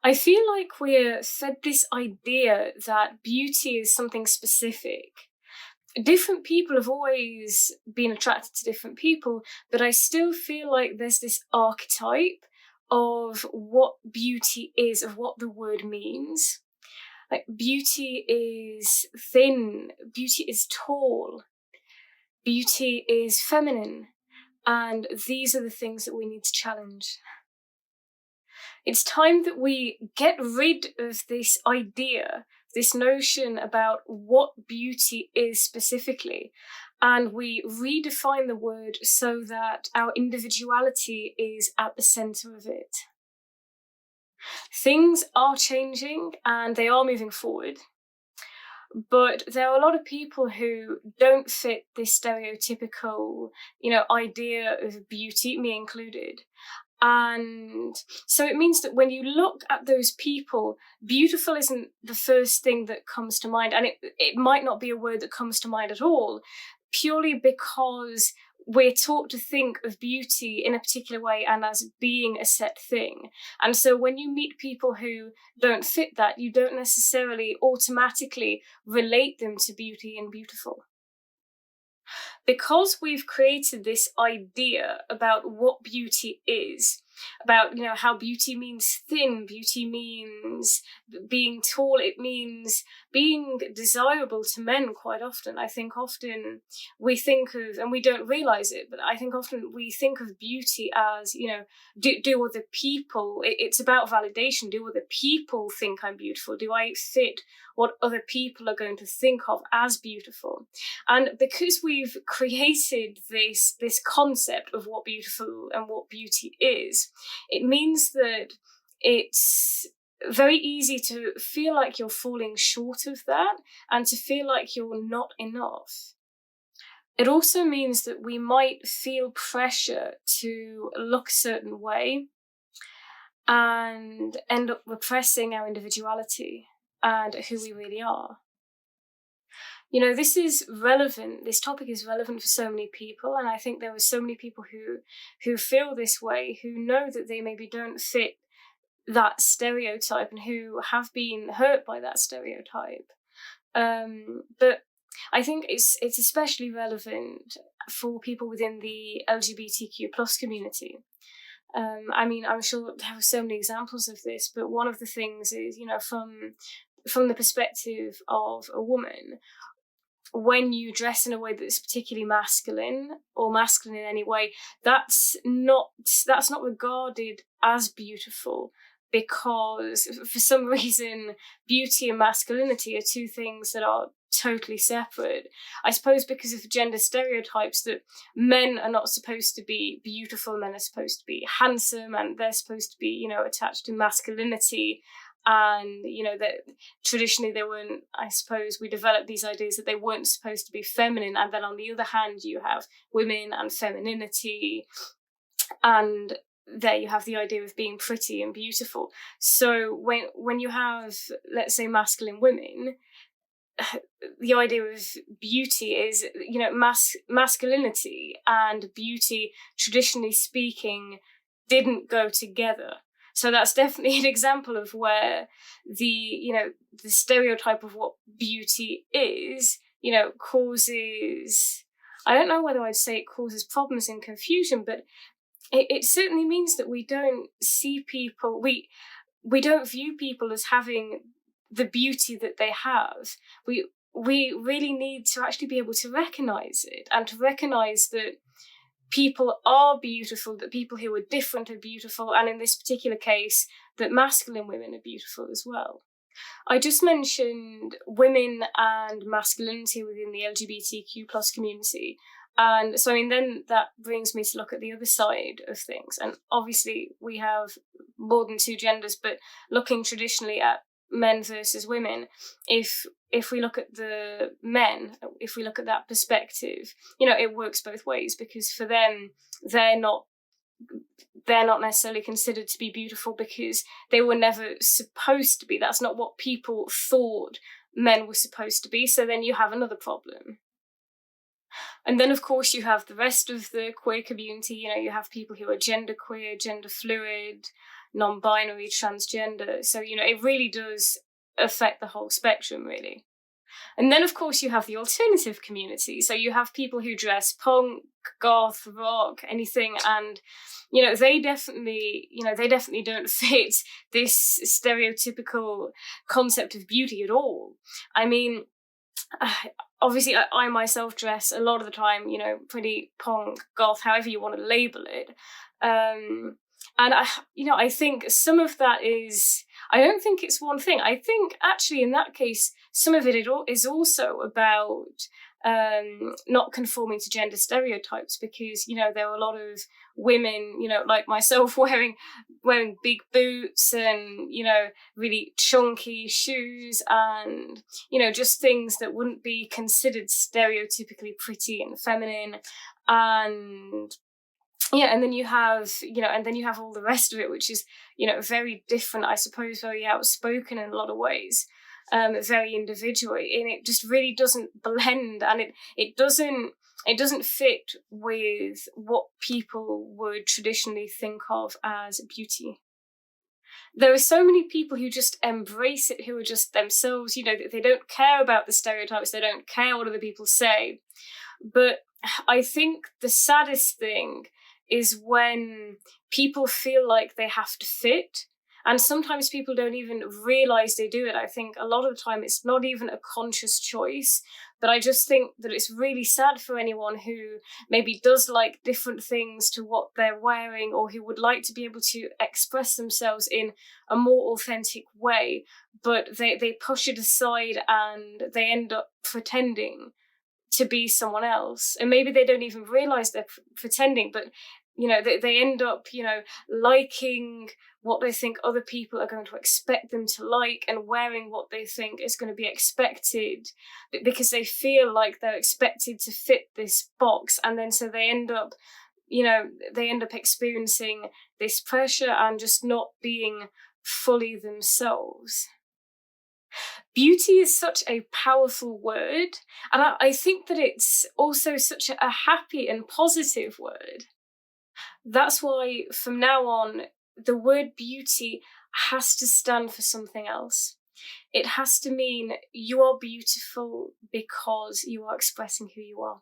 I feel like we're fed this idea that beauty is something specific. Different people have always been attracted to different people, but I still feel like there's this archetype of what beauty is, of what the word means. Like, beauty is thin, beauty is tall, beauty is feminine, and these are the things that we need to challenge. It's time that we get rid of this idea, this notion about what beauty is specifically, and we redefine the word so that our individuality is at the center of it. Things are changing and they are moving forward, but there are a lot of people who don't fit this stereotypical, idea of beauty, me included. And so it means that when you look at those people, beautiful isn't the first thing that comes to mind. And it might not be a word that comes to mind at all, purely because we're taught to think of beauty in a particular way and as being a set thing. And so when you meet people who don't fit that, you don't necessarily automatically relate them to beauty and beautiful. Because we've created this idea about what beauty is, about, how beauty means thin, beauty means being tall, it means being desirable to men quite often. I think often we think of, and we don't realize it, but I think often we think of beauty as, do other people, it's about validation. Do other people think I'm beautiful? Do I fit what other people are going to think of as beautiful? And because we've created this concept of what beautiful and what beauty is, it means that it's very easy to feel like you're falling short of that and to feel like you're not enough. It also means that we might feel pressure to look a certain way and end up repressing our individuality and who we really are. This is relevant. This topic is relevant for so many people, and I think there are so many people who feel this way, who know that they maybe don't fit that stereotype and who have been hurt by that stereotype. But I think it's especially relevant for people within the LGBTQ plus community. I'm sure there are so many examples of this, but one of the things is, from the perspective of a woman, when you dress in a way that's particularly masculine or masculine in any way, that's not regarded as beautiful, because for some reason beauty and masculinity are two things that are totally separate. I suppose because of gender stereotypes that men are not supposed to be beautiful, men are supposed to be handsome, and they're supposed to be, attached to masculinity. And, that traditionally they weren't, I suppose we developed these ideas that they weren't supposed to be feminine. And then on the other hand, you have women and femininity. And there you have the idea of being pretty and beautiful. So when you have, let's say, masculine women, the idea of beauty is, masculinity and beauty, traditionally speaking, didn't go together. So that's definitely an example of where the stereotype of what beauty is, causes, I don't know whether I'd say it causes problems and confusion, but it certainly means that we don't see people, we don't view people as having the beauty that they have. We really need to actually be able to recognize it, and to recognize that people are beautiful, that people who are different are beautiful, and in this particular case, that masculine women are beautiful as well. I just mentioned women and masculinity within the LGBTQ plus community. And so, then that brings me to look at the other side of things. And obviously we have more than two genders, but looking traditionally at men versus women, if we look at the men, if we look at that perspective, it works both ways, because for them, they're not necessarily considered to be beautiful because they were never supposed to be. That's not what people thought men were supposed to be. So then you have another problem. And then, of course, you have the rest of the queer community. You have people who are genderqueer, gender fluid, non-binary, transgender. So, it really does affect the whole spectrum, really. And then, of course, you have the alternative community. So you have people who dress punk, goth, rock, anything, and they definitely don't fit this stereotypical concept of beauty at all. I mean, obviously, I myself dress a lot of the time, pretty punk, goth, however you want to label it. And I think some of that is, I don't think it's one thing. I think actually in that case, some of it is also about not conforming to gender stereotypes, because, there are a lot of women, like myself, wearing big boots and, really chunky shoes and, just things that wouldn't be considered stereotypically pretty and feminine. And and then you have, all the rest of it, which is, very different, I suppose, very outspoken in a lot of ways, very individually, and it just really doesn't blend, and it doesn't fit with what people would traditionally think of as beauty. There are so many people who just embrace it, who are just themselves, they don't care about the stereotypes, they don't care what other people say. But I think the saddest thing is when people feel like they have to fit. And sometimes people don't even realize they do it. I think a lot of the time it's not even a conscious choice. But I just think that it's really sad for anyone who maybe does like different things to what they're wearing, or who would like to be able to express themselves in a more authentic way, but they push it aside and they end up pretending to be someone else. And maybe they don't even realize they're pretending, but they end up liking what they think other people are going to expect them to like, and wearing what they think is going to be expected, because they feel like they're expected to fit this box. And then so they end up experiencing this pressure and just not being fully themselves. Beauty is such a powerful word, and I think that it's also such a happy and positive word. That's why from now on, the word beauty has to stand for something else. It has to mean you are beautiful because you are expressing who you are.